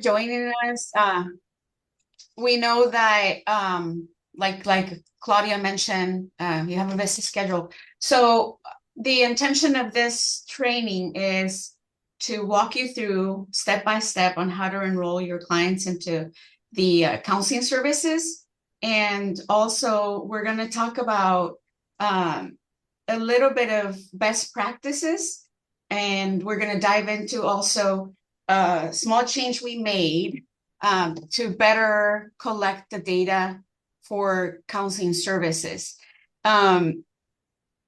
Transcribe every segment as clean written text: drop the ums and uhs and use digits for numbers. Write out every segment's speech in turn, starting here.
Joining us. We know that, like Claudia mentioned, you have a busy schedule. So the intention of this training is to walk you through step by step on how to enroll your clients into the counseling services. And also, we're going to talk about a little bit of best practices, and we're going to dive into also a small change we made to better collect the data for counseling services. Um,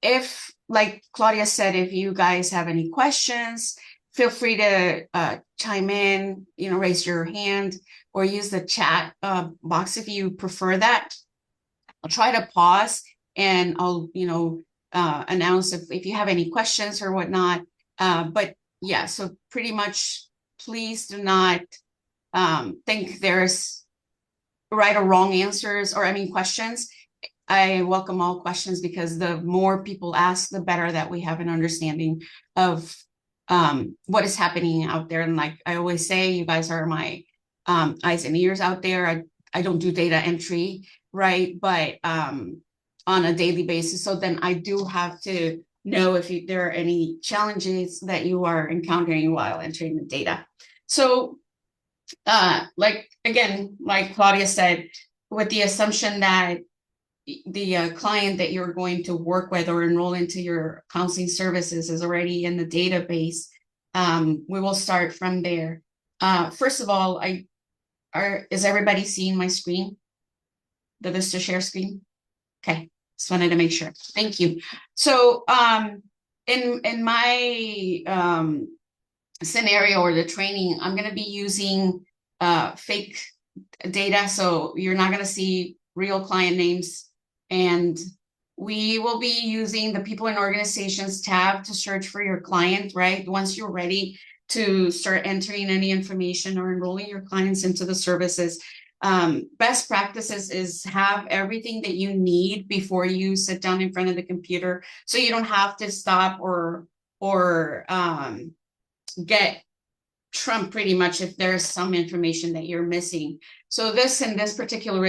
if, like Claudia said, if you guys have any questions, feel free to chime in, raise your hand or use the chat box if you prefer that. I'll try to pause and I'll, announce if you have any questions or whatnot. But yeah, so pretty much please do not think there's right or wrong answers, or I mean questions. I welcome all questions because the more people ask, the better that we have an understanding of what is happening out there. And like I always say, you guys are my eyes and ears out there. I don't do data entry, right? But on a daily basis. So then I do have to know if there are any challenges that you are encountering while entering the data. So like again, like Claudia said, with the assumption that the client that you're going to work with or enroll into your counseling services is already in the database, we will start from there. First of all, is everybody seeing my screen? The VistaShare screen? Okay, just wanted to make sure. Thank you. So in my scenario or the training, I'm going to be using fake data. So you're not going to see real client names. And we will be using the people and organizations tab to search for your client, right? Once you're ready to start entering any information or enrolling your clients into the services. Best practices is have everything that you need before you sit down in front of the computer. So you don't have to stop or get trump pretty much if there's some information that you're missing. So this in this particular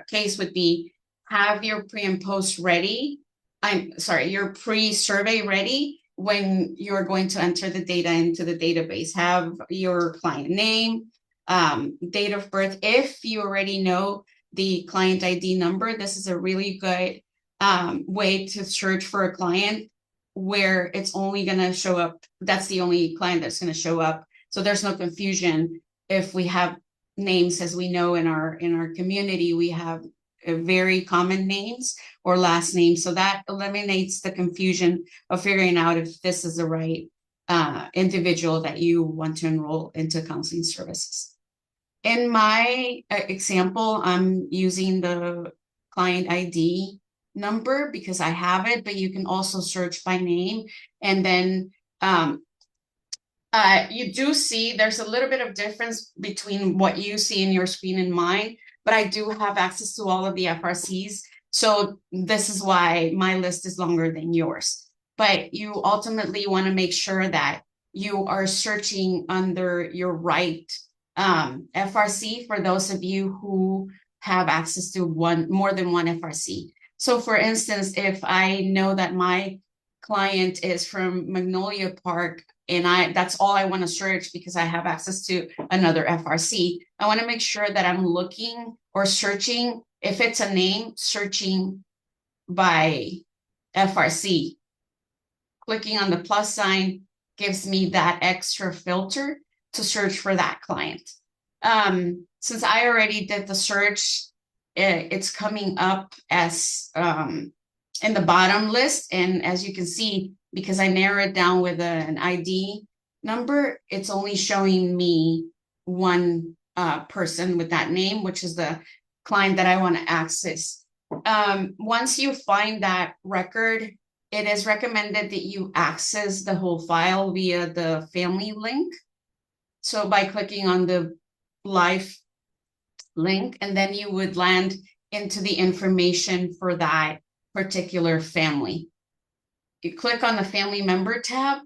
case would be have your pre and post ready. I'm sorry, your pre-survey ready when you're going to enter the data into the database. Have your client name, date of birth. If you already know the client ID number, this is a really good way to search for a client where it's only going to show up. That's the only client that's going to show up. So there's no confusion if we have names, as we know in our community, we have very common names or last names. So that eliminates the confusion of figuring out if this is the right individual that you want to enroll into counseling services. In my example, I'm using the client ID number because I have it, but you can also search by name. And then you do see there's a little bit of difference between what you see in your screen and mine, but I do have access to all of the FRCs. So this is why my list is longer than yours. But you ultimately want to make sure that you are searching under your right FRC for those of you who have access to more than one FRC. So for instance, if I know that my client is from Magnolia Park and that's all I want to search because I have access to another FRC, I want to make sure that I'm looking or searching, if it's a name, searching by FRC. Clicking on the plus sign gives me that extra filter to search for that client. Since I already did the search, it's coming up as in the bottom list. And as you can see, because I narrowed down with an ID number, it's only showing me one person with that name, which is the client that I want to access. Once you find that record, it is recommended that you access the whole file via the family link. So by clicking on the live link, and then you would land into the information for that particular family. You click on the family member tab.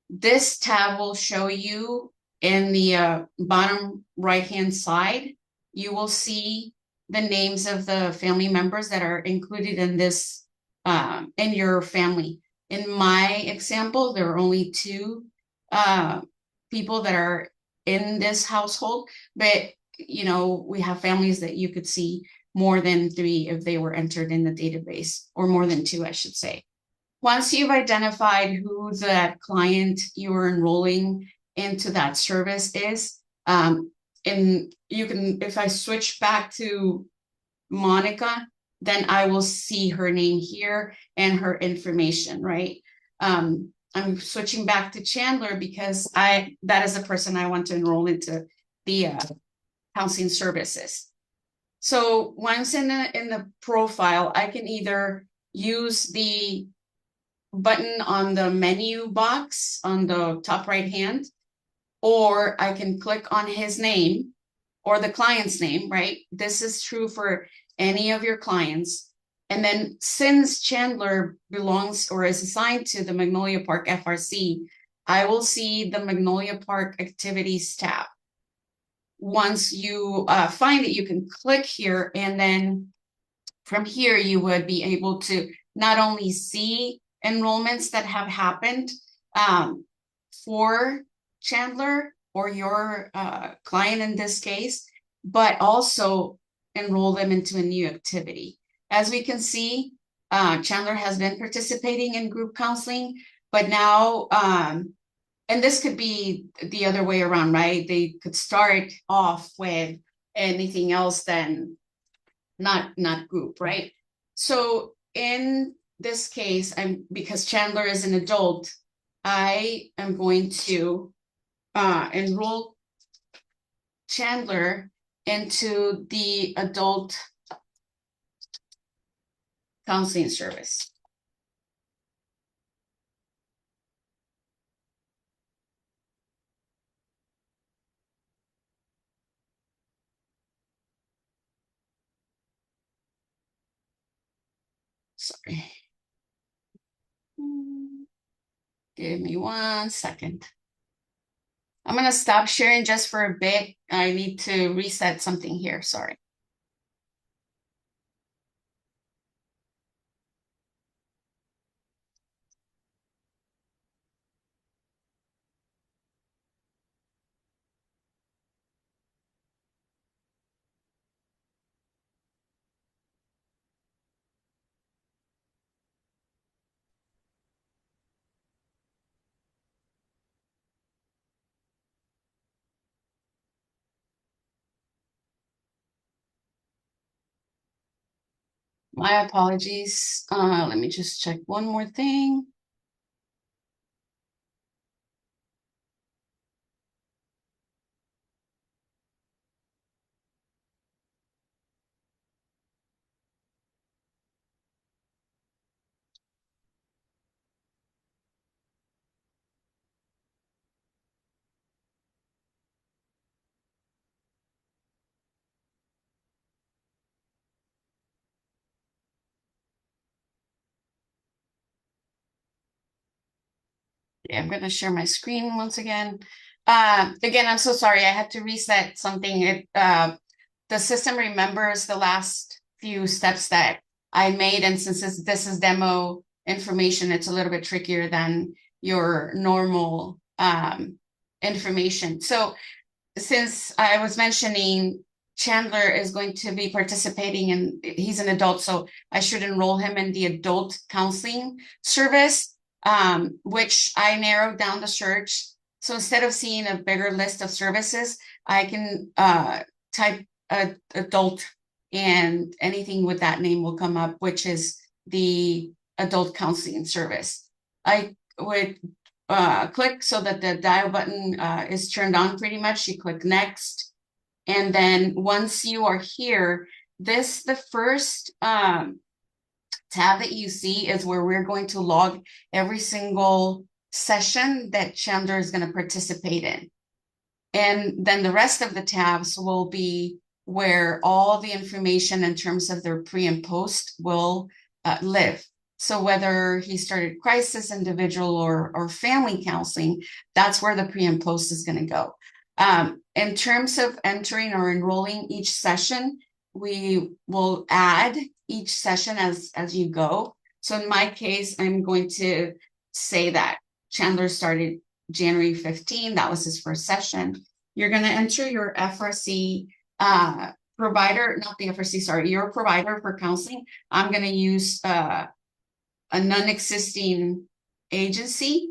This tab will show you in the bottom right-hand side, you will see the names of the family members that are included in this, in your family. In my example, there are only two people that are in this household, but you know, we have families that you could see more than three if they were entered in the database, or more than two, I should say. Once you've identified who that client you're enrolling into that service is, and you can, if I switch back to Monica, then I will see her name here and her information, right? I'm switching back to Chandler because that is the person I want to enroll into the counseling services. So once in the profile, I can either use the button on the menu box on the top right hand, or I can click on his name or the client's name, right? This is true for any of your clients. And then since Chandler belongs or is assigned to the Magnolia Park FRC, I will see the Magnolia Park Activities tab. Once you find it, you can click here, and then from here you would be able to not only see enrollments that have happened for Chandler or your client in this case, but also enroll them into a new activity. As we can see, Chandler has been participating in group counseling, but now, and this could be the other way around, right? They could start off with anything else than not group, right? So in this case, because Chandler is an adult, I am going to enroll Chandler into the adult counseling service. Sorry. Give me 1 second. I'm going to stop sharing just for a bit. I need to reset something here. Sorry. My apologies. Let me just check one more thing. I'm going to share my screen once again. Again, I'm so sorry. I had to reset something. The system remembers the last few steps that I made. And since this is demo information, it's a little bit trickier than your normal information. So since I was mentioning Chandler is going to be participating and he's an adult, so I should enroll him in the adult counseling service, which I narrowed down the search. So instead of seeing a bigger list of services, I can type adult, and anything with that name will come up, which is the adult counseling service. I would click so that the dial button is turned on pretty much. You click next. And then once you are here, the first tab that you see is where we're going to log every single session that Chandler is going to participate in. And then the rest of the tabs will be where all the information in terms of their pre and post will live. So whether he started crisis, individual, or family counseling, that's where the pre and post is going to go. In terms of entering or enrolling each session, we will add each session as you go. So in my case, I'm going to say that Chandler started January 15. That was his first session. You're going to enter your FRC provider, not the FRC, sorry, your provider for counseling. I'm going to use a non-existing agency.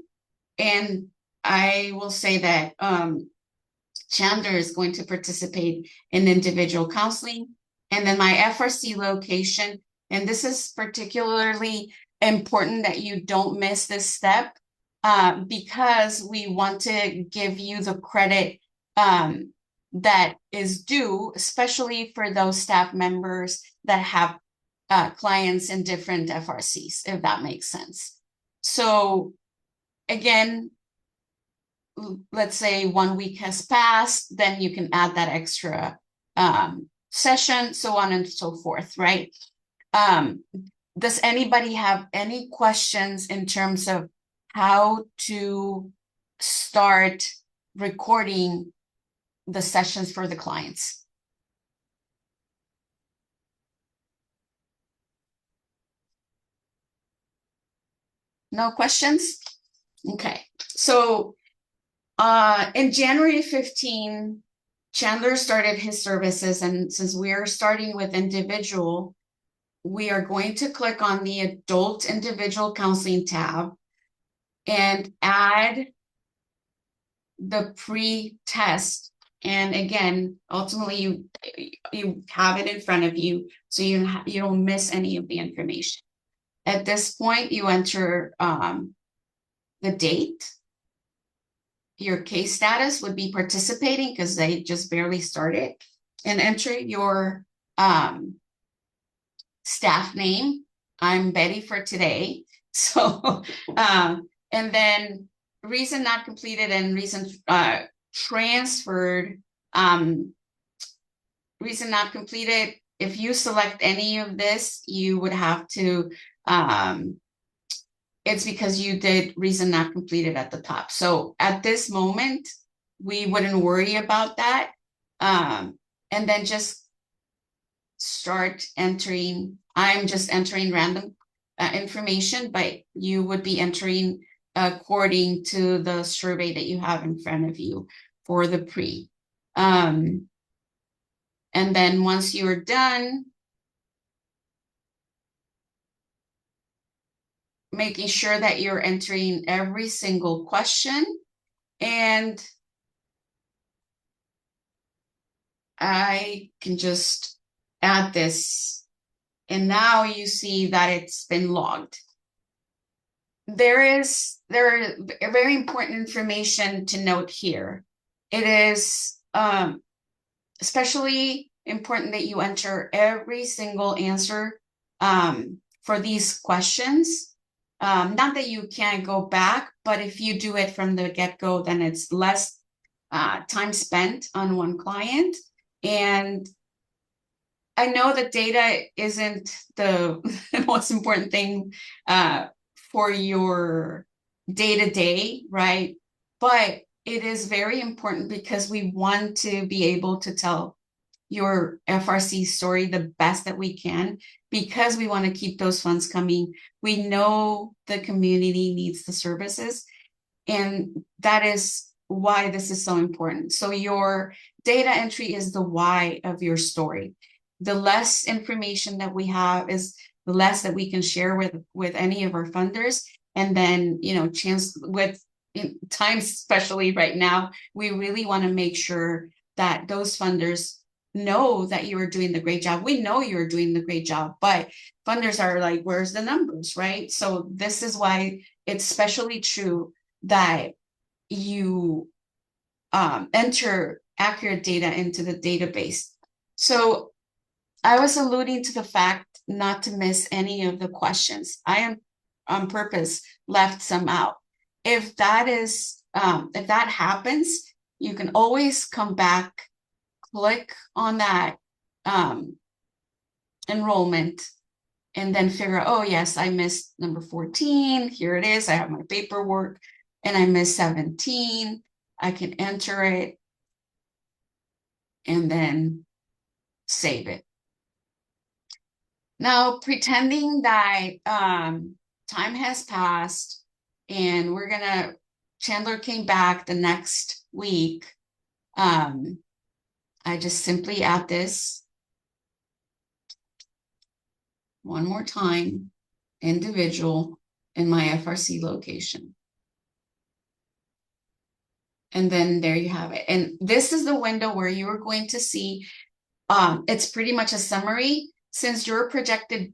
And I will say that Chandler is going to participate in individual counseling. And then my FRC location, and this is particularly important that you don't miss this step because we want to give you the credit that is due, especially for those staff members that have clients in different FRCs, if that makes sense. So again, let's say 1 week has passed, then you can add that extra session, so on and so forth, right? Does anybody have any questions in terms of how to start recording the sessions for the clients? No questions? Okay, so in January 15, Chandler started his services, and since we're starting with individual, we are going to click on the adult individual counseling tab and add the pre-test. And again, ultimately you have it in front of you, so you don't miss any of the information. At this point, you enter the date. Your case status would be participating because they just barely started, and enter your staff name. I'm Betty for today. So, and then reason not completed and reason transferred. Reason not completed, if you select any of this, you would have to, it's because you did reason not completed at the top. So at this moment, we wouldn't worry about that. And then just start entering. I'm just entering random information, but you would be entering according to the survey that you have in front of you for the pre. And then once you're done, making sure that you're entering every single question, and I can just add this, and now you see that it's been logged. There is very important information to note here. It is especially important that you enter every single answer for these questions. Not that you can't go back, but if you do it from the get-go, then it's less time spent on one client. And I know that data isn't the most important thing for your day-to-day, right? But it is very important because we want to be able to tell your FRC story the best that we can, because we want to keep those funds coming. We know the community needs the services, and that is why this is so important. So your data entry is the why of your story. The less information that we have is the less that we can share with any of our funders. And then, chance with times, especially right now, we really want to make sure that those funders know that you are doing the great job. We know you're doing the great job, but funders are like, where's the numbers, right? So this is why it's especially true that you enter accurate data into the database. So I was alluding to the fact not to miss any of the questions. I am on purpose left some out. If that happens, you can always come back, click on that enrollment, and then figure out, oh yes, I missed number 14. Here it is. I have my paperwork, and I missed 17. I can enter it. and then save it. Now, pretending that time has passed and Chandler came back the next week. I just simply add this one more time, individual, in my FRC location. And then there you have it. And this is the window where you are going to see, it's pretty much a summary. Since your projected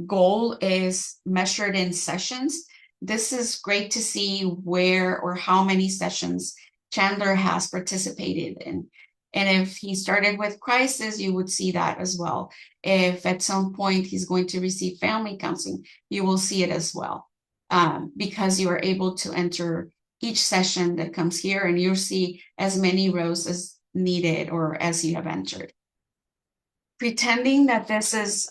goal is measured in sessions, this is great to see where or how many sessions Chandler has participated in. And if he started with crisis, you would see that as well. If at some point he's going to receive family counseling, you will see it as well, because you are able to enter each session that comes here, and you'll see as many rows as needed or as you have entered. Pretending that this is,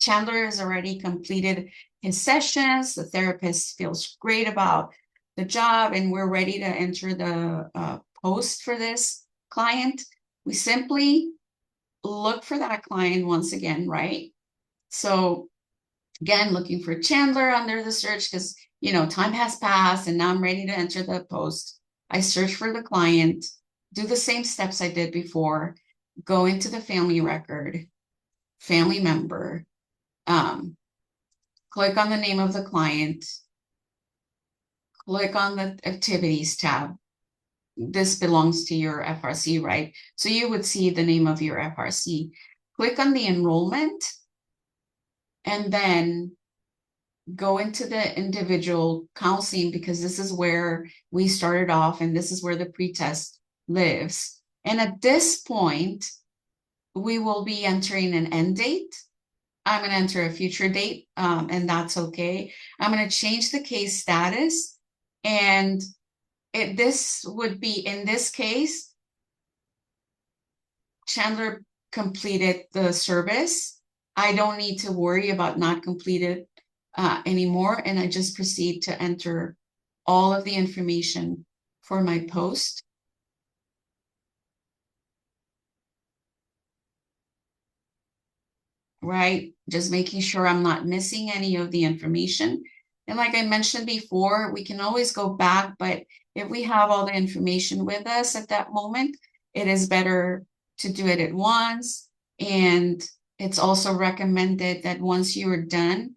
Chandler has already completed his sessions, the therapist feels great about the job, and we're ready to enter the post for this client. We simply look for that client once again, right? So again, looking for Chandler under the search because, time has passed and now I'm ready to enter the post. I search for the client, do the same steps I did before, go into the family record, family member, click on the name of the client, click on the activities tab. This belongs to your FRC, right? So you would see the name of your FRC. Click on the enrollment and then go into the individual counseling, because this is where we started off and this is where the pretest lives. And at this point, we will be entering an end date. I'm going to enter a future date, and that's okay. I'm going to change the case status, and this would be, in this case, Chandler completed the service. I don't need to worry about not completed anymore, and I just proceed to enter all of the information for my post. Right? Just making sure I'm not missing any of the information. And like I mentioned before, we can always go back, but if we have all the information with us at that moment, it is better to do it at once. And it's also recommended that once you are done,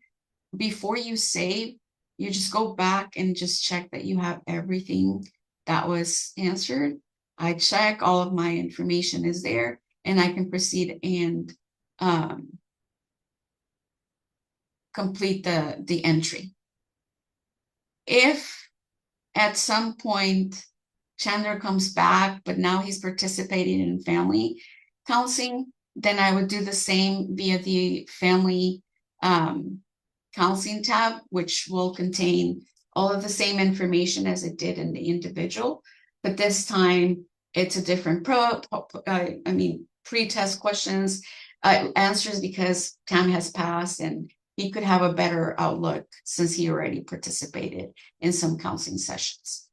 before you save, you just go back and just check that you have everything that was answered. I check all of my information is there, and I can proceed and complete the entry. If at some point Chandler comes back, but now he's participating in family counseling, then I would do the same via the family counseling tab, which will contain all of the same information as it did in the individual, but this time it's a different pre-test questions, answers, because time has passed and he could have a better outlook since he already participated in some counseling sessions.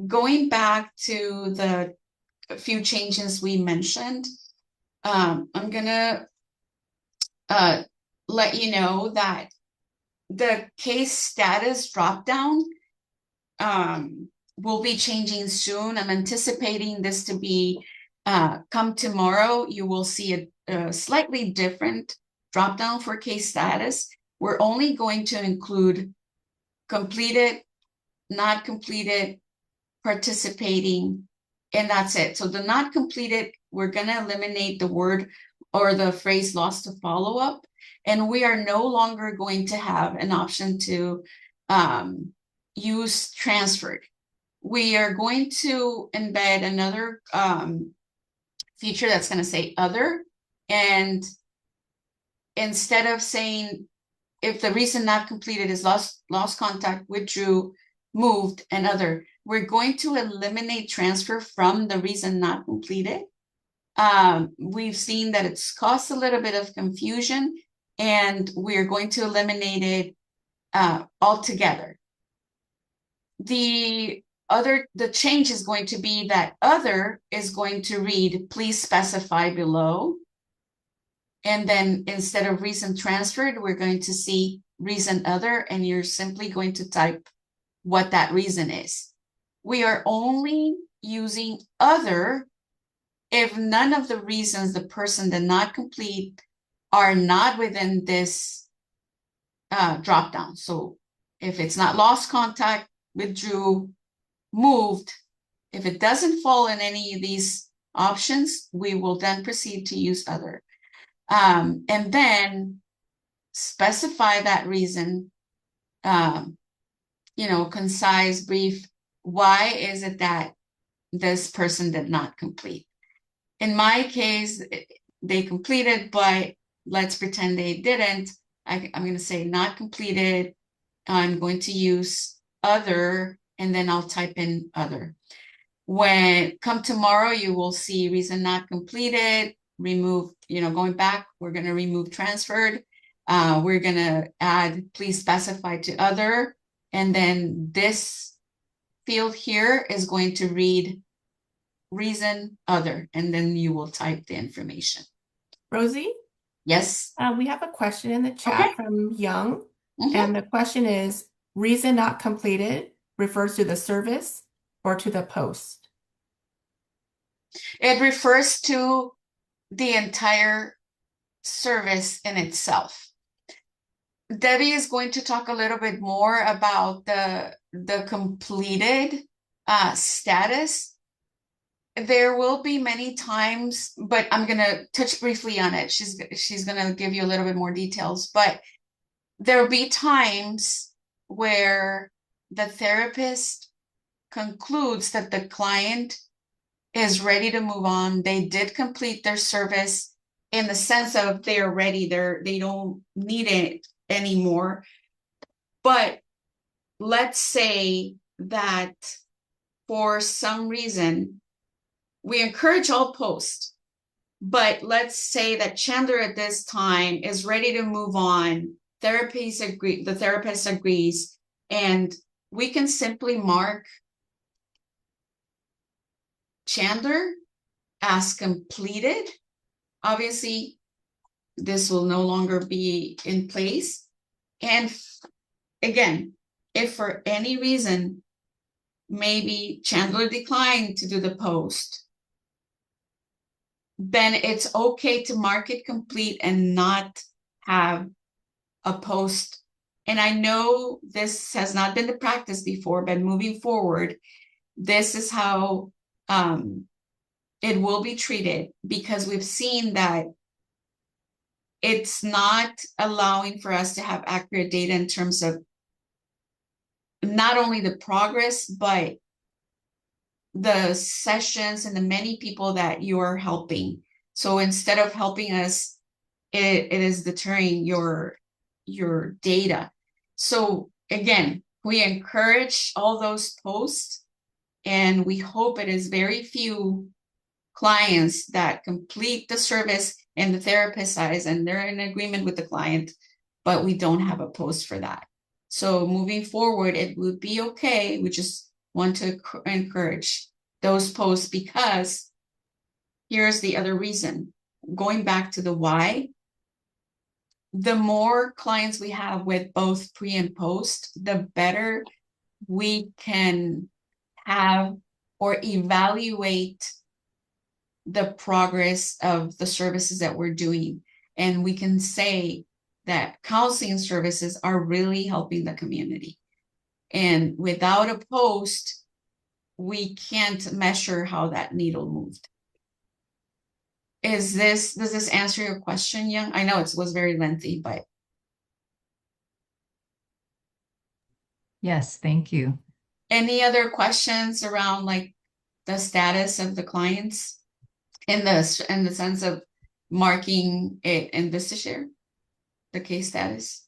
Going back to the few changes we mentioned, I'm gonna let you know that the case status dropdown will be changing soon. I'm anticipating this to be come tomorrow. You will see a slightly different dropdown for case status. We're only going to include completed, not completed, participating, and that's it. So the not completed, we're going to eliminate the word or the phrase lost to follow up, and we are no longer going to have an option to use transferred. We are going to embed another feature that's going to say other, and instead of saying if the reason not completed is lost contact, withdrew, moved, and other, we're going to eliminate transfer from the reason not completed. We've seen that it's caused a little bit of confusion, and we're going to eliminate it altogether. The the change is going to be that other is going to read, please specify below. And then instead of reason transferred, we're going to see reason other, and you're simply going to type what that reason is. We are only using other if none of the reasons the person did not complete are not within this drop down. So if it's not lost contact, withdrew, moved, if it doesn't fall in any of these options, we will then proceed to use other. And then specify that reason, concise, brief. Why is it that this person did not complete? In my case, they completed, but let's pretend they didn't. I'm going to say not completed. I'm going to use other, and then I'll type in other. When come tomorrow, you will see reason not completed, remove, going back, we're going to remove transferred. We're going to add, please specify to other. And then this field here is going to read reason other, and then you will type the information. Rosie, Yes. we have a question in the chat from Young, and the question is, reason not completed refers to the service or to the post? It refers to the entire service in itself. Debbie is going to talk a little bit more about the completed status. There will be many times, but I'm going to touch briefly on it. She's going to give you a little bit more details, but there will be times where the therapist concludes that the client is ready to move on. They did complete their service in the sense of they're ready. They don't need it anymore. But let's say that for some reason, we encourage all posts, but let's say that Chandler at this time is ready to move on. The therapist agrees, and we can simply mark Chandler as completed. Obviously, this will no longer be in place. And again, if for any reason, maybe Chandler declined to do the post, then it's okay to mark it complete and not have a post. And I know this has not been the practice before, but moving forward, this is how it will be treated, because we've seen that it's not allowing for us to have accurate data in terms of not only the progress, but the sessions and the many people that you're helping. So instead of helping us, it is deterring your data. So again, we encourage all those posts, and we hope it is very few clients that complete the service and the therapist size and they're in agreement with the client, but we don't have a post for that. So moving forward, it would be okay. We just want to encourage those posts, because here's the other reason. Going back to the why, the more clients we have with both pre and post, the better we can have or evaluate the progress of the services that we're doing. And we can say that counseling services are really helping the community. And without a post, we can't measure how that needle moved. Does this answer your question, Young? I know it was very lengthy, but. Yes, thank you. Any other questions around like the status of the clients in the sense of marking it in VistaShare, the case status?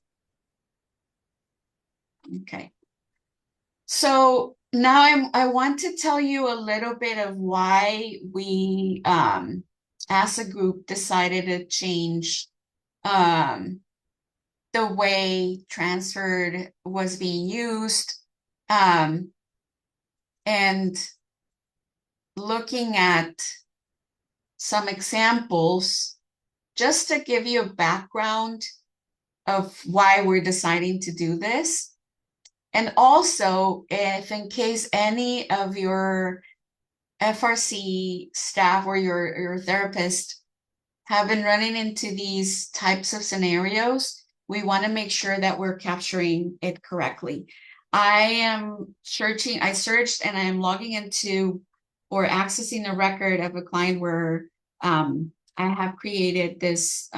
Okay. So now I want to tell you a little bit of why we, as a group, decided to change the way transferred was being used. And and looking at some examples just to give you a background of why we're deciding to do this. And also, if in case any of your FRC staff or your therapist have been running into these types of scenarios, we want to make sure that we're capturing it correctly. I searched and I am logging into or accessing a record of a client where I have created this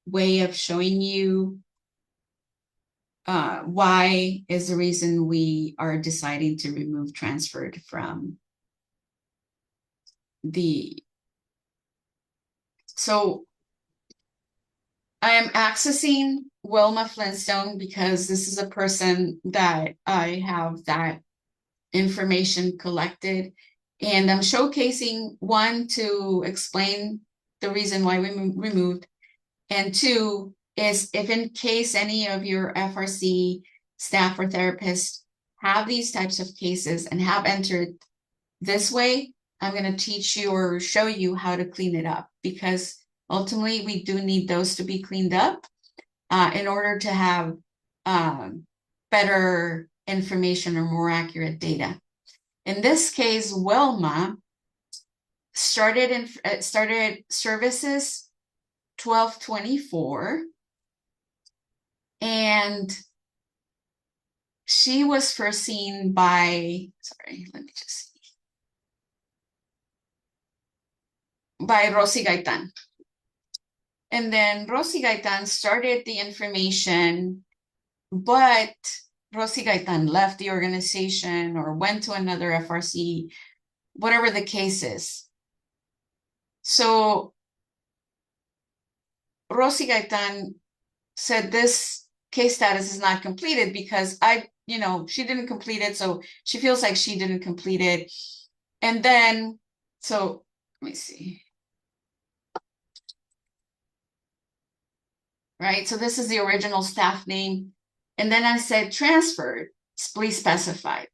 way of showing you why is the reason we are deciding to remove transferred from the. So I am accessing Wilma Flintstone because this is a person that I have that information collected. And I'm showcasing one to explain the reason why we removed. And two is if in case any of your FRC staff or therapists have these types of cases and have entered this way, I'm going to teach you or show you how to clean it up, because ultimately we do need those to be cleaned up in order to have better information or more accurate data. In this case, Wilma started services 12/24, and she was first seen by, sorry, let me just see, by Rosy Gaitan. And then Rosy Gaitan started the information, but Rosy Gaitan left the organization or went to another FRC, whatever the case is. So Rosy Gaitan said this case status is not completed because she didn't complete it. So she feels like she didn't complete it. And then, so let me see. Right, so this is the original staff name. And then I said transferred, please specify.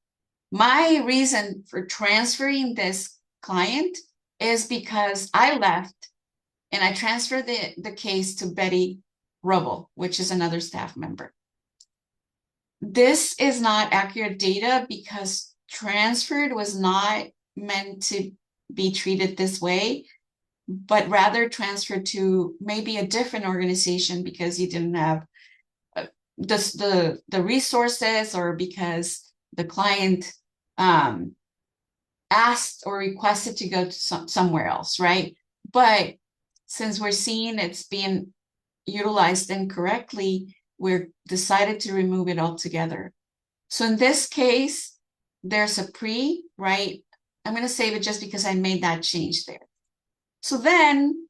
My reason for transferring this client is because I left and I transferred the case to Betty Rubble, which is another staff member. This is not accurate data because transferred was not meant to be treated this way, but rather transferred to maybe a different organization because you didn't have the resources, or because the client asked or requested to go to somewhere else, right? But since we're seeing it's being utilized incorrectly, we're decided to remove it altogether. So in this case, there's a pre, right? I'm going to save it just because I made that change there. So then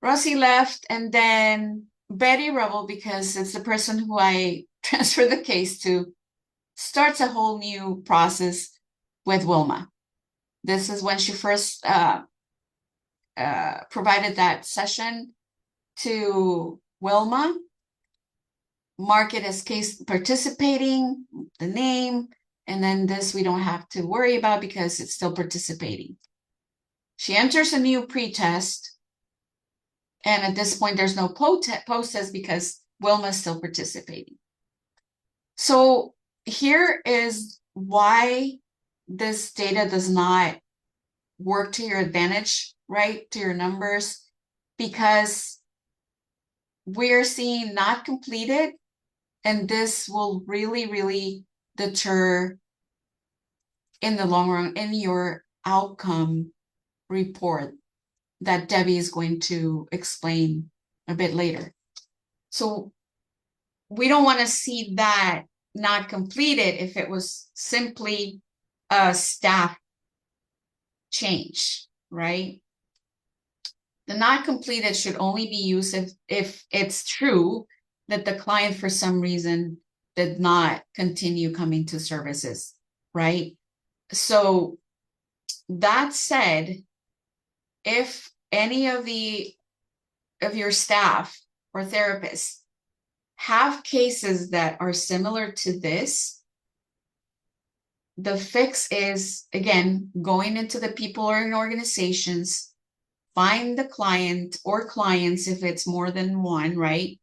Rossi left, and then Betty Rubble, because it's the person who I transferred the case to, starts a whole new process with Wilma. This is when she first provided that session to Wilma. Mark it as case participating, the name, and then this we don't have to worry about because it's still participating. She enters a new pretest, and at this point there's no post-test because Wilma is still participating. So here is why this data does not work to your advantage, right, to your numbers, because we're seeing not completed, and this will really, really deter in the long run in your outcome report that Debbie is going to explain a bit later. So we don't want to see that not completed if it was simply a staff change, right? The not completed should only be used if it's true that the client for some reason did not continue coming to services, right? So that said, if any of your staff or therapists have cases that are similar to this, the fix is, again, going into the people or in organizations, find the client or clients if it's more than one, right?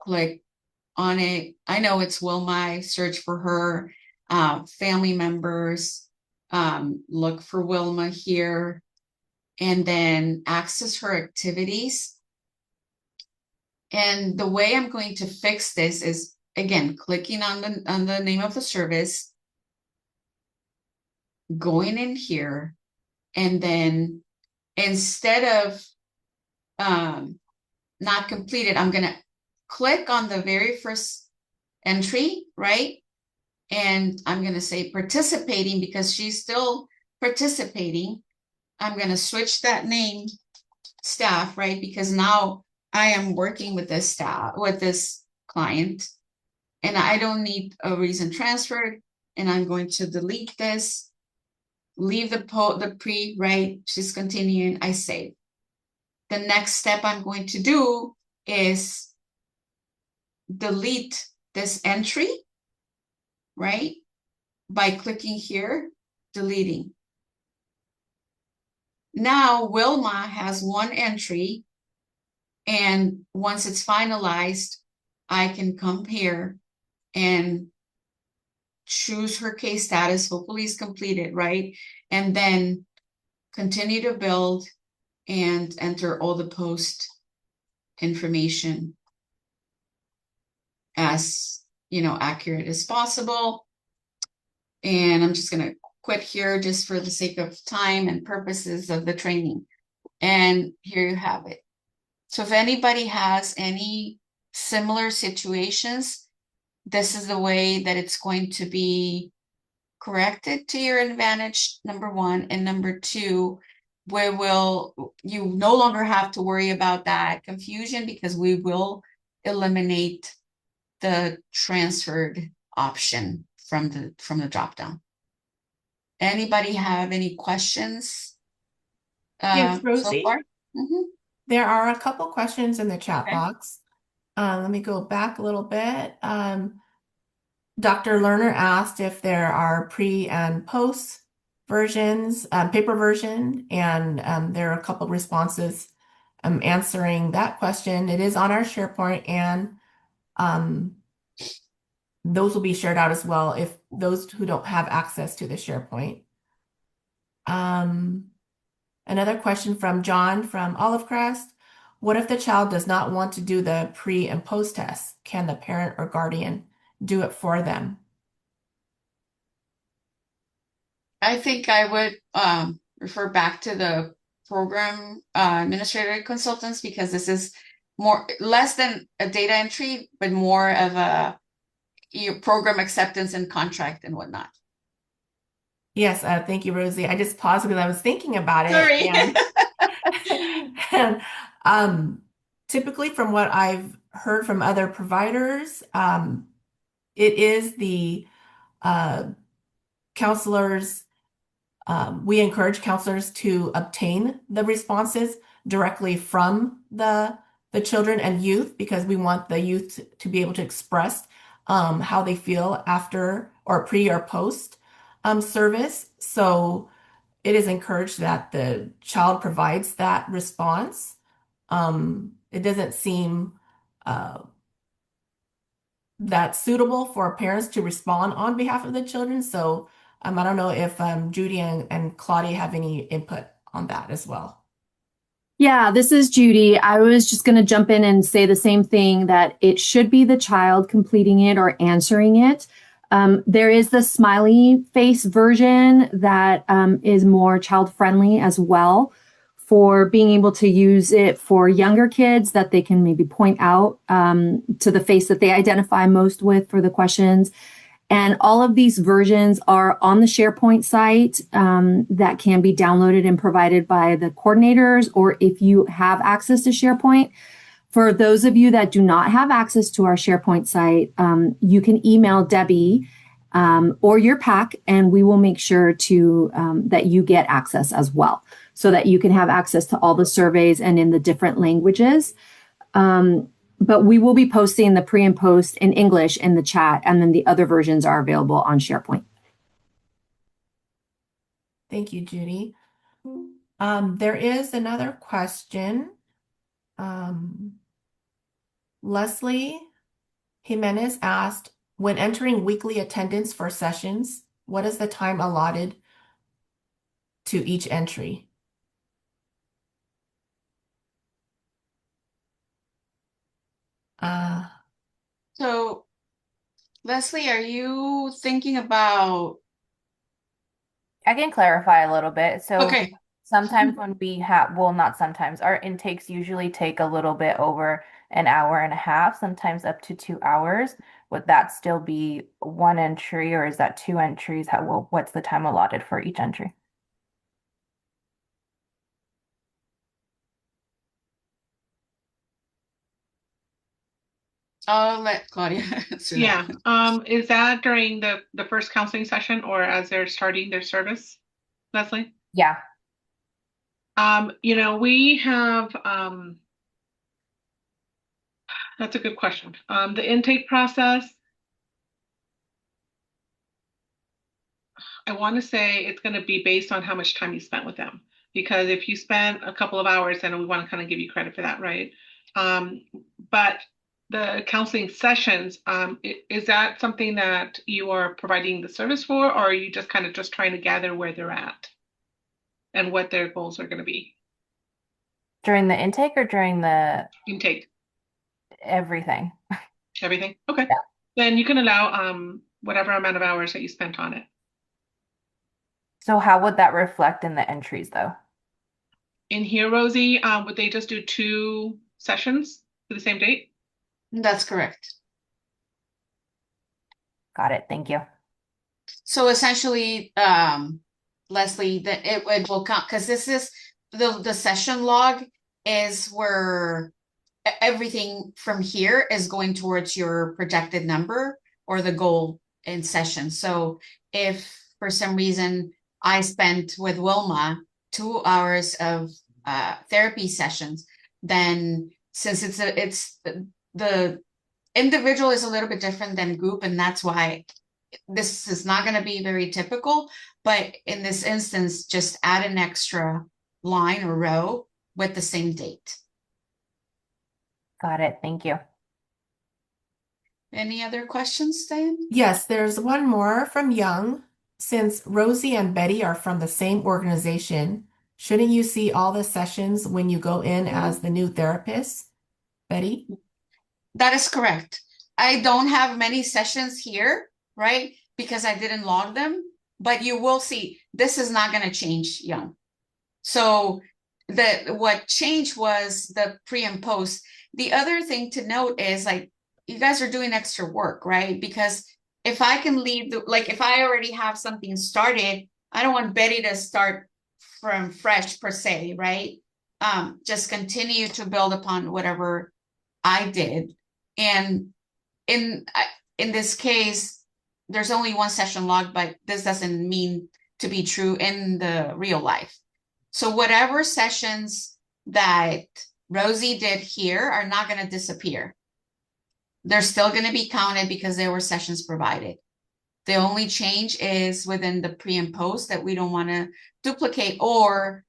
Click on it. I know it's Wilma, search for her, family members, look for Wilma here, and then access her activities. And the way I'm going to fix this is, again, clicking on the name of the service, going in here, and then instead of not completed, I'm gonna click on the very first entry, right? And I'm gonna say participating because she's still participating. I'm gonna switch that name staff, right? Because now I am working with this staff, with this client, and I don't need a reason transferred. And I'm going to delete this, leave the pre, right? She's continuing, I save. The next step I'm going to do is delete this entry, right? By clicking here, deleting. Now Wilma has one entry, and once it's finalized, I can come here and choose her case status, hopefully it's completed, right? And then continue to build and enter all the post information as, accurate as possible. And I'm just going to quit here just for the sake of time and purposes of the training. And here you have it. So if anybody has any similar situations, this is the way that it's going to be corrected to your advantage, number one. And number two, you no longer have to worry about that confusion because we will eliminate the transferred option from the drop down. Anybody have any questions Yes, so Rosie. far? Mm-hmm. There are a couple questions in the chat Okay. box. Let me go back a little bit. Dr. Lerner asked if there are pre and post versions, paper version, and there are a couple responses answering that question. It is on our SharePoint, and those will be shared out as well if those who don't have access to the SharePoint. Another question from John from Olive Crest. What if the child does not want to do the pre and post tests? Can the parent or guardian do it for them? I think I would refer back to the program administrator consultants because this is less than a data entry, but more of a program acceptance and contract and whatnot. Yes, thank you, Rosie. I just paused because I was thinking about it. Sorry. And typically, from what I've heard from other providers, it is the counselors. We encourage counselors to obtain the responses directly from the children and youth because we want the youth to be able to express how they feel after or pre or post service. So it is encouraged that the child provides that response. It doesn't seem that suitable for parents to respond on behalf of the children. So I don't know if Judy and Claudia have any input on that as well. Yeah, this is Judy. I was just going to jump in and say the same thing that it should be the child completing it or answering it. There is the smiley face version that is more child friendly as well for being able to use it for younger kids that they can maybe point out to the face that they identify most with for the questions. And all of these versions are on the SharePoint site that can be downloaded and provided by the coordinators, or if you have access to SharePoint. For those of you that do not have access to our SharePoint site, you can email Debbie or your PAC, and we will make sure to that you get access as well, so that you can have access to all the surveys and in the different languages. but we will be posting the pre and post in English in the chat, and then the other versions are available on SharePoint. Thank you, Judy. There is another question. Leslie Jimenez asked, when entering weekly attendance for sessions, what is the time allotted to each entry? So, Leslie, are you thinking about? I can clarify a little bit. So Okay, sometimes when we have, well, not sometimes, our intakes usually take a little bit over an hour and a half, sometimes up to 2 hours. Would that still be one entry or is that two entries? What's the time allotted for each entry? I'll let Claudia answer that. Yeah. Is that during the first counseling session or as they're starting their service, Leslie? Yeah. We have that's a good question. The intake process, I want to say it's going to be based on how much time you spent with them. Because if you spent a couple of hours, then we want to kind of give you credit for that, right? But the counseling sessions, is that something that you are providing the service for, or are you just kind of just trying to gather where they're at and what their goals are going to be? During the intake or during the Intake, everything? everything? Okay. Yeah. Then you can allow whatever amount of hours that you spent on it. So how would that reflect in the entries though? In here, Rosie, would they just do 2 sessions for the same date? That's correct. Got it. Thank you. So essentially, Leslie, that it will count because this is the session log is where everything from here is going towards your projected number or the goal in session. So if for some reason I spent with Wilma 2 hours of therapy sessions, then since it's the individual is a little bit different than group, and that's why this is not going to be very typical, but in this instance, just add an extra line or row with the same date. Got it. Thank you. Any other questions, Diane? Yes, there's one more from Young. Since Rosie and Betty are from the same organization, shouldn't you see all the sessions when you go in as the new therapist? Betty? That is correct. I don't have many sessions here, right? Because I didn't log them, but you will see this is not going to change, Young. So what changed was the pre and post. The other thing to note is like you guys are doing extra work, right? Because if I can leave like if I already have something started, I don't want Betty to start from fresh per se, right? Just continue to build upon whatever I did. And in in this case, there's only one session log, but this doesn't mean to be true in the real life. So whatever sessions that Rosie did here are not going to disappear. They're still going to be counted because there were sessions provided. The only change is within the pre and post that we don't want to duplicate or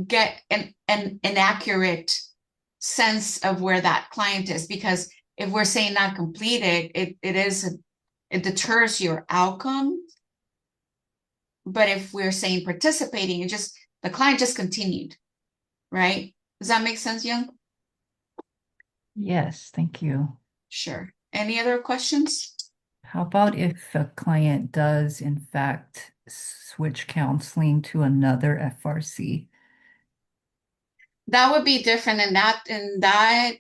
get an accurate sense of where that client is, because if we're saying not completed, it deters your outcome. But if we're saying participating, the client just continued, right? Does that make sense, Young? Yes, thank you. Sure. Any other questions? How about if a client does in fact switch counseling to another FRC? That would be different in that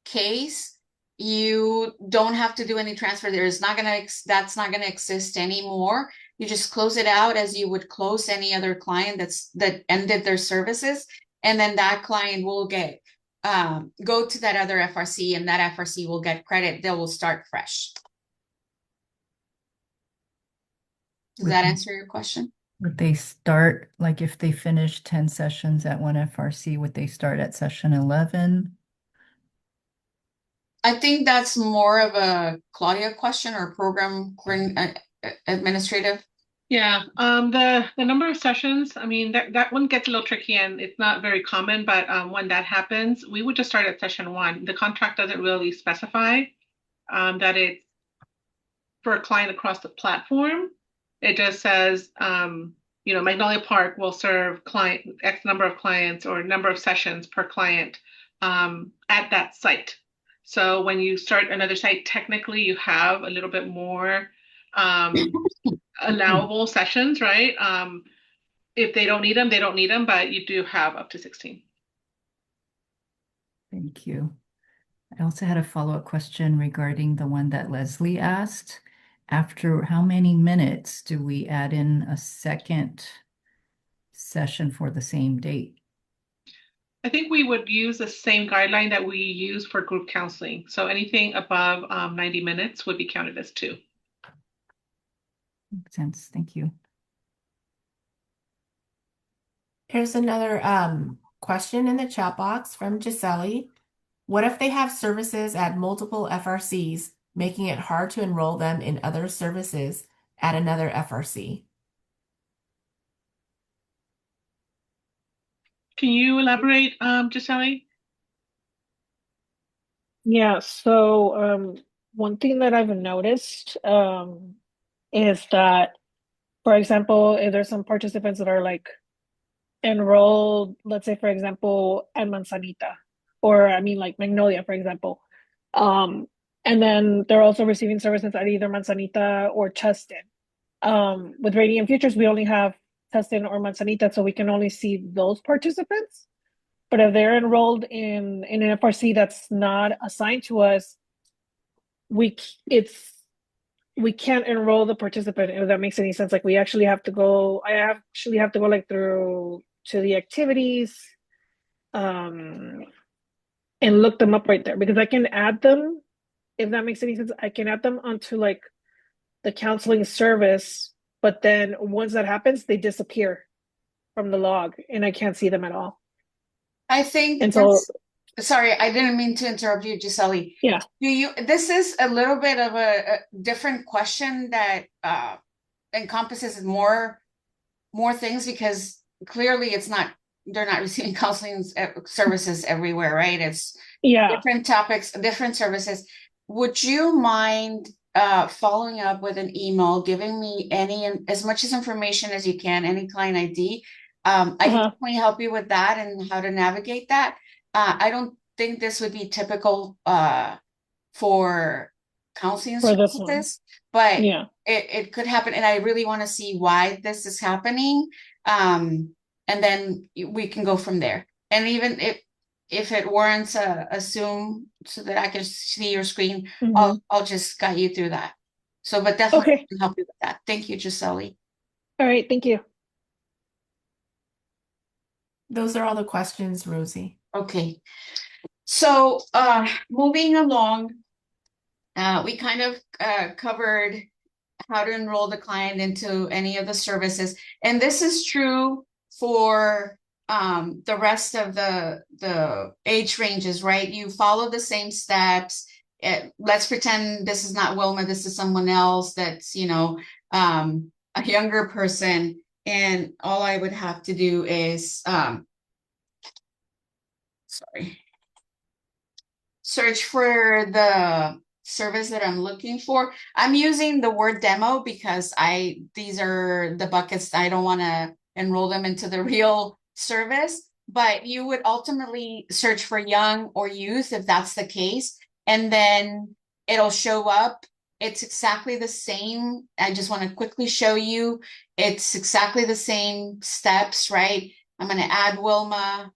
case. You don't have to do any transfer. That's not gonna exist anymore. You just close it out as you would close any other client that ended their services, and then that client will get go to that other FRC, and that FRC will get credit. They will start fresh. Does that answer your question? Would they start, like if they finish 10 sessions at one FRC, would they start at session 11 I think that's more of a Claudia question or administrative. Yeah, the number of sessions, I mean, that one gets a little tricky and it's not very common, but when that happens, we would just start at session one. The contract doesn't really specify that it's for a client across the platform. It just says, Magnolia Park will serve client X number of clients or number of sessions per client at that site. So when you start another site, technically you have a little bit more allowable sessions, right? If they don't need them, they don't need them, but you do have up to 16. Thank you. I also had a follow-up question regarding the one that Leslie asked. After how many minutes do we add in a second session for the same date? I think we would use the same guideline that we use for group counseling. So anything above 90 minutes would be counted as 2. Makes sense. Thank you. Here's another question in the chat box from Gisele. What if they have services at multiple FRCs, making it hard to enroll them in other services at another FRC? Can you elaborate, Gisele? Yeah, so one thing that I've noticed is that, for example, if there's some participants that are like enrolled, let's say, for example, at Manzanita, or I mean, like Magnolia, for example, and then they're also receiving services at either Manzanita or Tustin. With Radiant Futures, we only have Tustin or Manzanita, so we can only see those participants. But if they're enrolled in an FRC that's not assigned to us, we can't enroll the participant, if that makes any sense. Like I actually have to go like through to the activities and look them up right there, because I can add them, if that makes any sense. I can add them onto like the counseling service, but then once that happens, they disappear from the log and I can't see them at all. I think And so, sorry, I didn't mean to interrupt you, Gisele. yeah. This is a little bit of a different question that encompasses more things, because clearly they're not receiving counseling services everywhere, right? It's different topics, different services. Would you mind following up with an email, giving me as much information as you can, any client ID? I can definitely help you with that and how to navigate that. I don't think this would be typical for counseling services, but it could happen, and I really want to see why this is happening. And then we can go from there. And even if it warrants a Zoom so that I can see your screen, I'll just guide you through that. So, but definitely can help you with that. Thank you, Gisele. All right, thank you. Those are all the questions, Rosie. Okay. So moving along, we kind of covered how to enroll the client into any of the services. And this is true for the rest of the age ranges, right? You follow the same steps. Let's pretend this is not Wilma, this is someone else that's, a younger person. And all I would have to do is, search for the service that I'm looking for. I'm using the word demo because these are the buckets. I don't want to enroll them into the real service, but you would ultimately search for young or youth if that's the case. And then it'll show up. It's exactly the same. I just want to quickly show you. It's exactly the same steps, right? I'm going to add Wilma,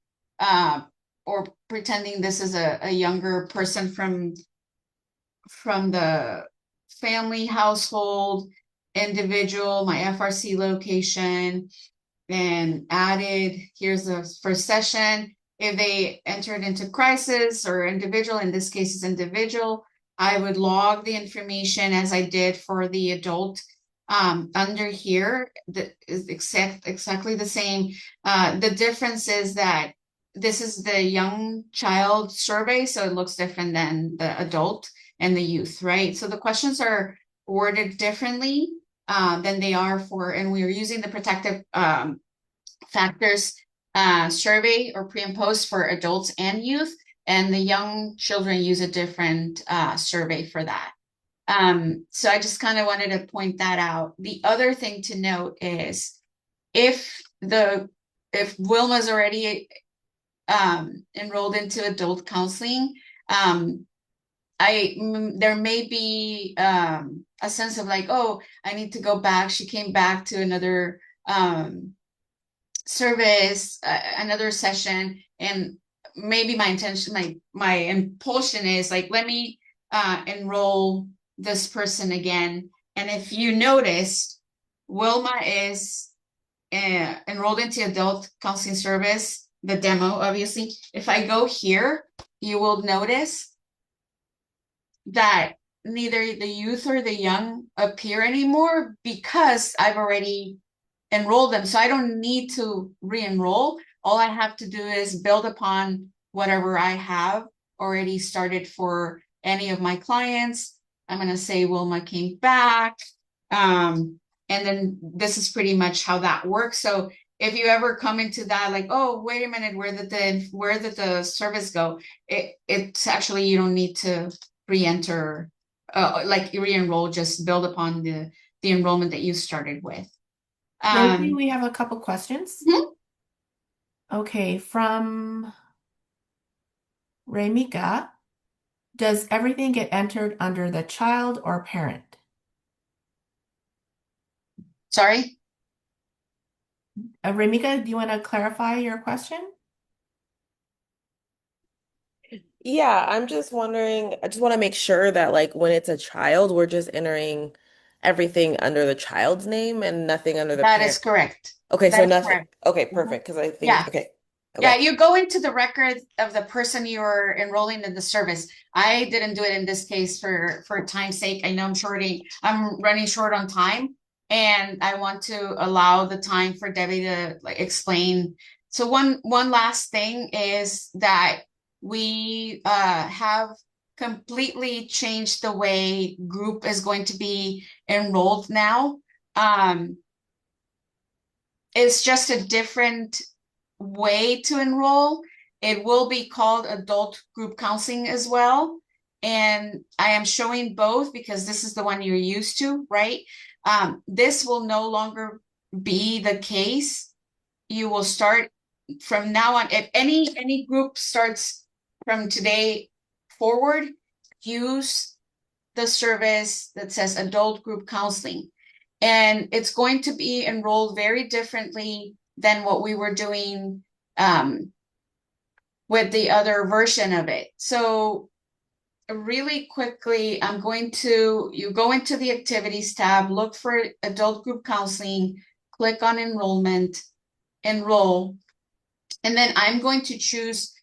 or pretending this is a younger person from the family, household, individual, my FRC location, and added, here's the first session. If they entered into crisis or individual, in this case is individual, I would log the information as I did for the adult. Under here, that is exactly the same. The difference is that this is the young child survey, so it looks different than the adult and the youth, right? So the questions are worded differently than they are for, and we are using the protective factors survey or pre and post for adults and youth, and the young children use a different survey for that. So I just kind of wanted to point that out. The other thing to note is if Wilma's already enrolled into adult counseling, there may be a sense of like, oh, I need to go back. She came back to another service, another session, and maybe my intention, my impulsion is like, let me enroll this person again. And if you notice, Wilma is enrolled into adult counseling service, the demo, obviously. If I go here, you will notice that neither the youth or the young appear anymore because I've already enrolled them. So I don't need to re-enroll. All I have to do is build upon whatever I have already started for any of my clients. I'm going to say Wilma came back. And then this is pretty much how that works. So if you ever come into that, like, oh, wait a minute, where did the service go? It's actually, you don't need to re-enter, like re-enroll, just build upon the enrollment that you started with. Maybe we have a couple questions. Mhm. Okay, from Remika, does everything get entered under the child or parent? Sorry. Remika, do you want to clarify your question? Yeah, I'm just wondering, I just want to make sure that like when it's a child, we're just entering everything under the child's name and nothing under the That is parent. correct. Okay, That so is nothing. correct. Okay, Mhm. perfect. Because I think, Yeah. okay, Yeah, okay. you go into the record of the person you're enrolling in the service. I didn't do it in this case for time's sake. I know I'm running short on time, and I want to allow the time for Debbie to like explain. So one last thing is that we have completely changed the way group is going to be enrolled now. It's just a different way to enroll. It will be called adult group counseling as well. And I am showing both because this is the one you're used to, right? This will no longer be the case. You will start from now on. If any group starts from today forward, use the service that says adult group counseling. And it's going to be enrolled very differently than what we were doing with the other version of it. So really quickly, you go into the activities tab, look for adult group counseling, click on enrollment, enroll, and then I'm going to choose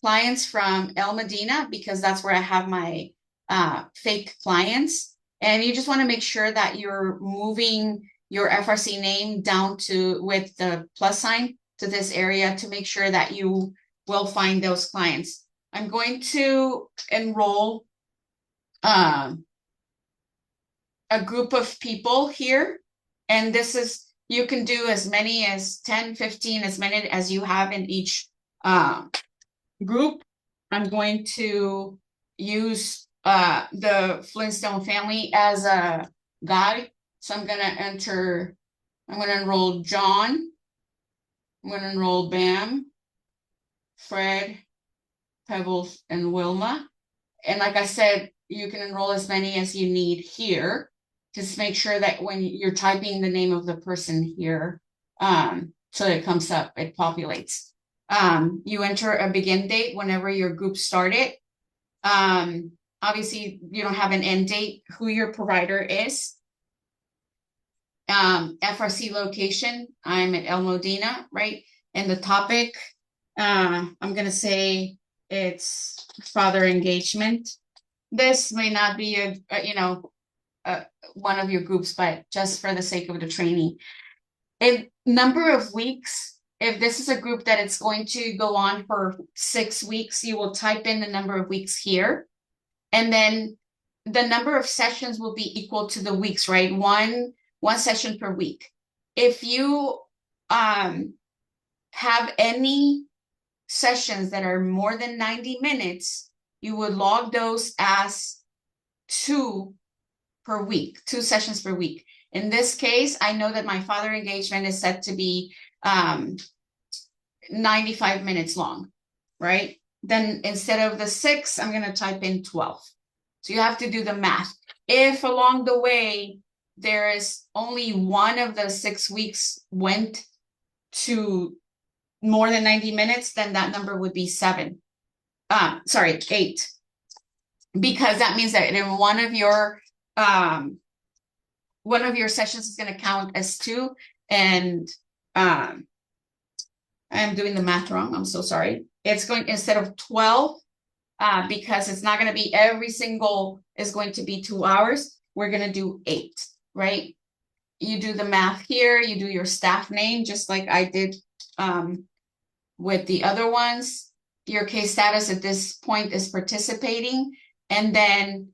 clients from El Medina because that's where I have my fake clients. And you just want to make sure that you're moving your FRC name down to with the plus sign to this area to make sure that you will find those clients. I'm going to enroll a group of people here. And this is, you can do as many as 10, 15, as many as you have in each group. I'm going to use the Flintstone family as a guide. So I'm going to enroll John. I'm going to enroll Bam, Fred, Pebbles, and Wilma. And like I said, you can enroll as many as you need here. Just make sure that when you're typing the name of the person here, so it comes up, it populates. You enter a begin date whenever your group started. Obviously, you don't have an end date, who your provider is. FRC location, I'm at El Modena, right? And the topic, I'm going to say it's father engagement. This may not be one of your groups, but just for the sake of the training. A number of weeks if this is a group that it's going to go on for 6 weeks, you will type in the number of weeks here. And then the number of sessions will be equal to the weeks, right? One session per week. If you have any sessions that are more than 90 minutes, you would log those as 2 per week, 2 sessions per week. In this case, I know that my father engagement is set to be 95 minutes long, right? Then instead of the 6, I'm going to type in 12. So you have to do the math. If along the way there is only one of the 6 weeks went to more than 90 minutes, then that number would be 7. Sorry, 8. Because that means that in one of your sessions is going to count as 2, and I'm doing the math wrong. I'm so sorry. It's going, instead of 12, because it's not going to be every single is going to be 2 hours. We're going to do 8, right? You do the math here. You do your staff name, just like I did with the other ones. Your case status at this point is participating. And then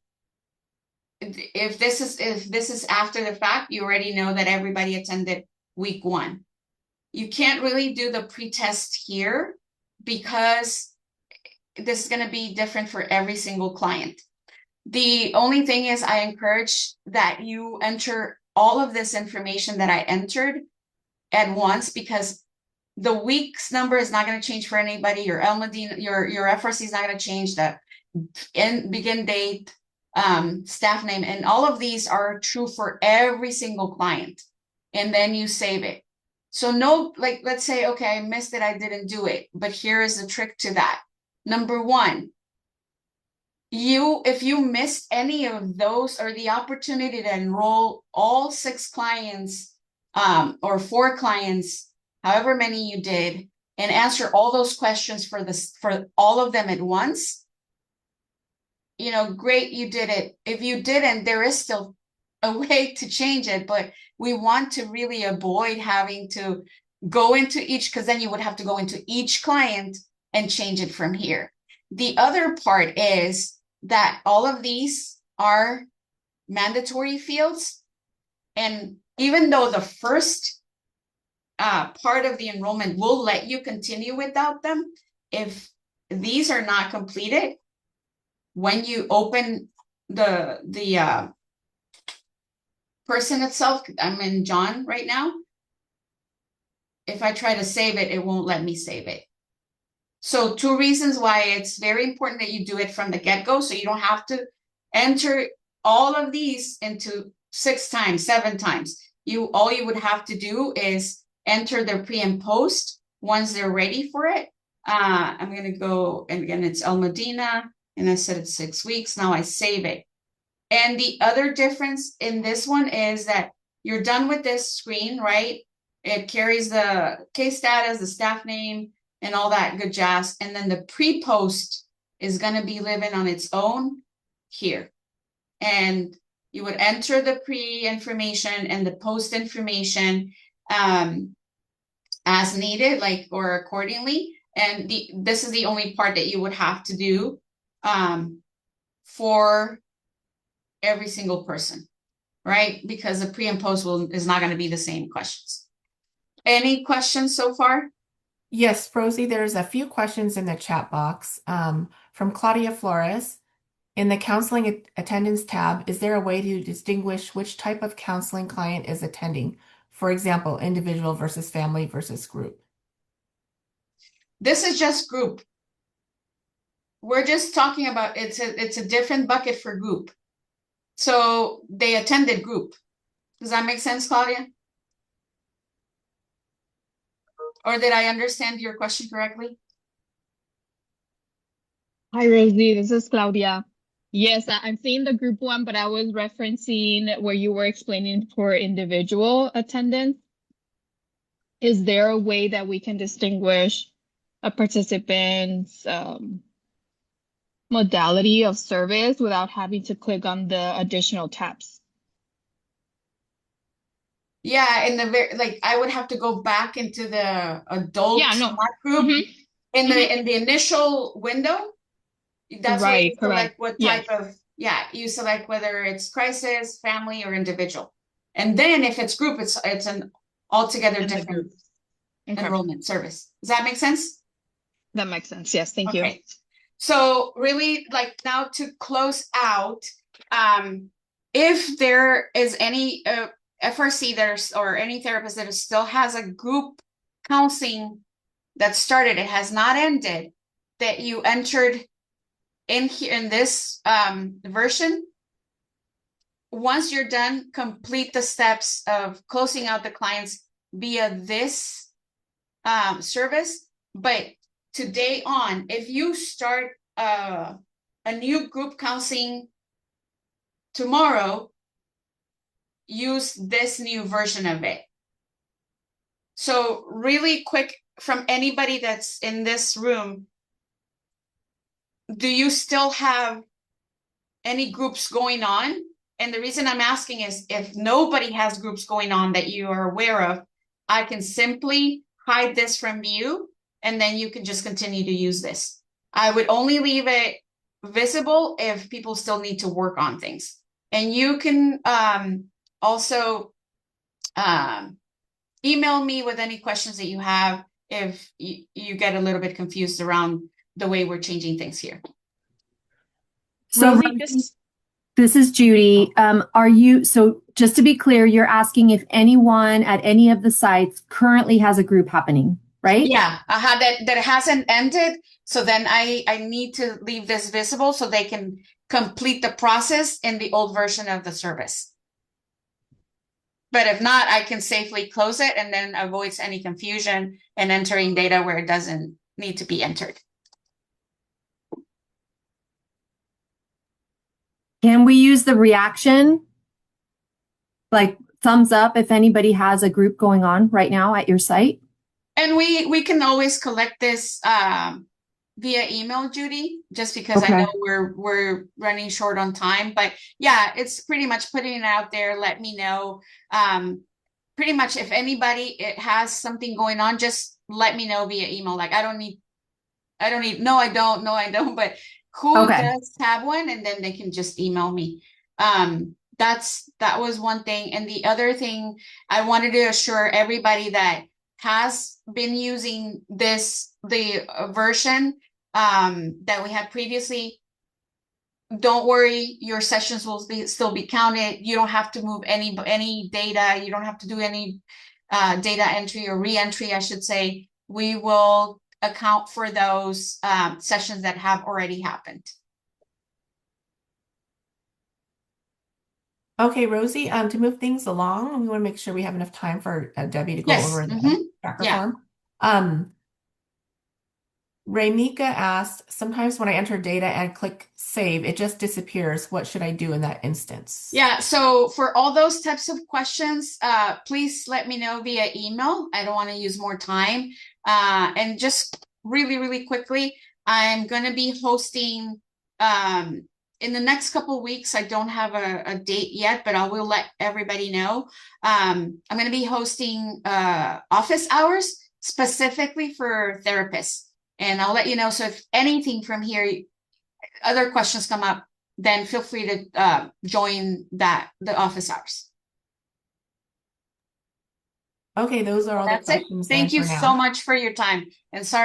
if this is after the fact, you already know that everybody attended week 1. You can't really do the pretest here because this is going to be different for every single client. The only thing is I encourage that you enter all of this information that I entered at once, because the week's number is not going to change for anybody. Your Elmadine, your FRC is not going to change. The begin date, staff name, and all of these are true for every single client. And then you save it. So no, like, let's say, okay, I missed it, I didn't do it. But here is the trick to that. Number 1, if you missed any of those, or the opportunity to enroll all 6 clients, or 4 clients, however many you did, and answer all those questions for all of them at once, you know, great, you did it. If you didn't, there is still a way to change it, but we want to really avoid having to go into each, because then you would have to go into each client and change it from here. The other part is that all of these are mandatory fields. And even though the first part of the enrollment will let you continue without them, if these are not completed, when you open the person itself, I'm in John right now. If I try to save it, it won't let me save it. So 2 reasons why it's very important that you do it from the get-go, so you don't have to enter all of these into 6 times, 7 times. All you would have to do is enter their pre and post once they're ready for it. I'm going to go, and again, it's El Medina, and I said it's 6 weeks. Now I save it. And the other difference in this one is that you're done with this screen, right? It carries the case status, the staff name, and all that good jazz. And then the pre-post is going to be living on its own here. And you would enter the pre-information and the post information as needed, like, or accordingly. And this is the only part that you would have to do for every single person, right? Because the pre and post is not going to be the same questions. Any questions so far? Yes, Rosie, there's a few questions in the chat box from Claudia Flores. In the counseling attendance tab, is there a way to distinguish which type of counseling client is attending? For example, individual versus family versus group. This is just group. We're just talking about it's a different bucket for group. So they attended group. Does that make sense, Claudia? Or did I understand your question correctly? Hi, Rosie. This is Claudia. Yes, I'm seeing the group one, but I was referencing where you were explaining for individual attendance. Is there a way that we can distinguish a participant's modality of service without having to click on the additional tabs? Yeah, in the very like I would have to go back into the adult Yeah, no. group Hmm. in Hmm. the initial window. That's where you Right, correct. select what Yes. type of, yeah, you select whether it's crisis, family, or individual. And then if it's group, it's an altogether In the different group. Okay. enrollment service. Does that make sense? That makes sense. Yes, thank you. Okay. So really, like now to close out, if there is any FRC there's or any therapist that still has a group counseling that started, it has not ended, that you entered in here in this version, once you're done, complete the steps of closing out the clients via this service. But today on, if you start a new group counseling tomorrow, use this new version of it. So really quick from anybody that's in this room, do you still have any groups going on? And the reason I'm asking is if nobody has groups going on that you are aware of, I can simply hide this from you and then you can just continue to use this. I would only leave it visible if people still need to work on things. And you can also email me with any questions that you have if you get a little bit confused around the way we're changing things here. So Rosie, Rosie, just this is Judy. Are you, so just to be clear, you're asking if anyone at any of the sites currently has a group happening, right? Yeah, that hasn't ended. So then I need to leave this visible so they can complete the process in the old version of the service. But if not, I can safely close it and then avoids any confusion and entering data where it doesn't need to be entered. Can we use the reaction? Like thumbs up if anybody has a group going on right now at your site? And we can always collect this via email, Judy, just because I Okay. know we're running short on time. But yeah, it's pretty much putting it out there. Let me know. Pretty much if anybody it has something going on, just let me know via email. Like I don't need, no, I don't. But who Okay. does have one, and then they can just email me. That was one thing, and the other thing I wanted to assure everybody that has been using the version that we had previously. Don't worry, your sessions will still be counted. You don't have to move any data. You don't have to do any data entry or re-entry, I should say. We will account for those sessions that have already happened. Okay, Rosie, to move things along, we want to make sure we have enough time for Debbie to go Yes. over the tracker Yeah. form. Raymika asked, sometimes when I enter data and click save, it just disappears. What should I do in that instance? Yeah, so for all those types of questions, please let me know via email. I don't want to use more time. And just really quickly, I'm going to be hosting in the next couple of weeks. I don't have a date yet, but I will let everybody know. I'm going to be hosting office hours specifically for therapists. And I'll let you know. So if anything from here, other questions come up, then feel free to join the office hours. Okay, those are all the That's it. questions then Thank you for now. so much for your time. And sorry.